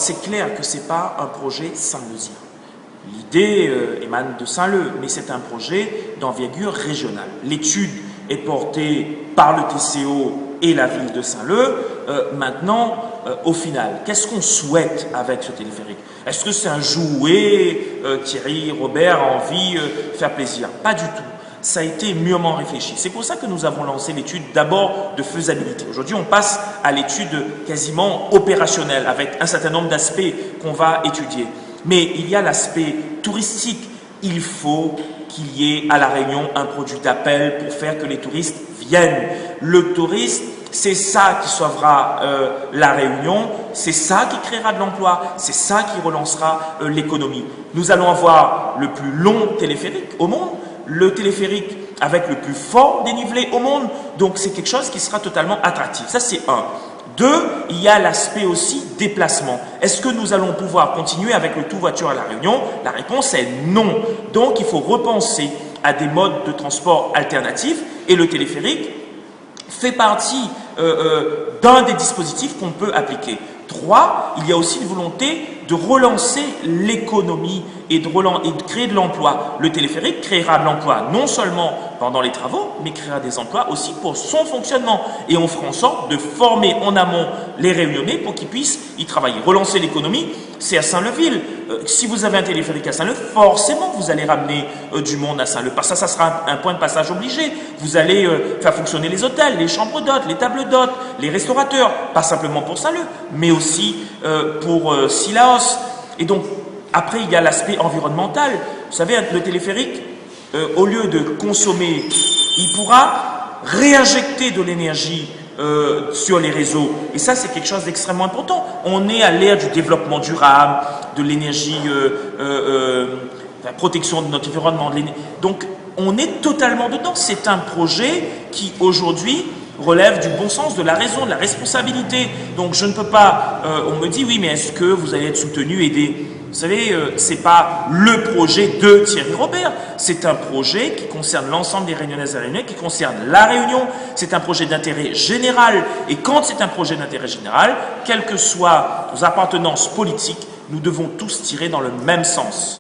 c'est clair que ce n'est pas un projet saint-leusien. L'idée émane de Saint-Leu, mais c'est un projet d'envergure régionale. L'étude est portée par le TCO et la ville de Saint-Leu. Maintenant, au final, qu'est-ce qu'on souhaite avec ce téléphérique? Est-ce que c'est un jouet Thierry Robert a envie de faire plaisir? Pas du tout. Ça a été mûrement réfléchi. C'est pour ça que nous avons lancé l'étude d'abord de faisabilité. Aujourd'hui, on passe à l'étude quasiment opérationnelle avec un certain nombre d'aspects qu'on va étudier. Mais il y a l'aspect touristique. Il faut qu'il y ait à La Réunion un produit d'appel pour faire que les touristes viennent. Le touriste, c'est ça qui sauvera La Réunion, c'est ça qui créera de l'emploi, c'est ça qui relancera l'économie. Nous allons avoir le plus long téléphérique au monde, le téléphérique avec le plus fort dénivelé au monde, donc c'est quelque chose qui sera totalement attractif. Ça, c'est un. Deux, il y a l'aspect aussi déplacement. Est-ce que nous allons pouvoir continuer avec le tout voiture à La Réunion? La réponse est non. Donc, il faut repenser à des modes de transport alternatifs et le téléphérique fait partie d'un des dispositifs qu'on peut appliquer. Trois, il y a aussi une volonté de relancer l'économie et de créer de l'emploi. Le téléphérique créera de l'emploi non seulement pendant les travaux, mais créera des emplois aussi pour son fonctionnement. Et on fera en sorte de former en amont les Réunionnais pour qu'ils puissent y travailler. Relancer l'économie, c'est à Saint-Leu-Ville. Si vous avez un téléphérique à Saint-Leu, forcément vous allez ramener du monde à Saint-Leu. Parce que ça sera un point de passage obligé. Vous allez faire fonctionner les hôtels, les chambres d'hôtes, les tables d'hôtes, les restaurateurs. Pas simplement pour Saint-Leu, mais aussi pour Sillaos. Et donc, après, il y a l'aspect environnemental. Vous savez, le téléphérique, au lieu de consommer, il pourra réinjecter de l'énergie sur les réseaux. Et ça, c'est quelque chose d'extrêmement important. On est à l'ère du développement durable, de l'énergie, la protection de notre environnement. Donc, on est totalement dedans. C'est un projet qui, aujourd'hui, relève du bon sens, de la raison, de la responsabilité. Donc, je ne peux pas... on me dit, oui, mais est-ce que vous allez être soutenu, aidé? Vous savez, ce n'est pas le projet de Thierry Robert. C'est un projet qui concerne l'ensemble des Réunionnaises et Réunionnais, qui concerne La Réunion. C'est un projet d'intérêt général. Et quand c'est un projet d'intérêt général, quelles que soient nos appartenances politiques, nous devons tous tirer dans le même sens.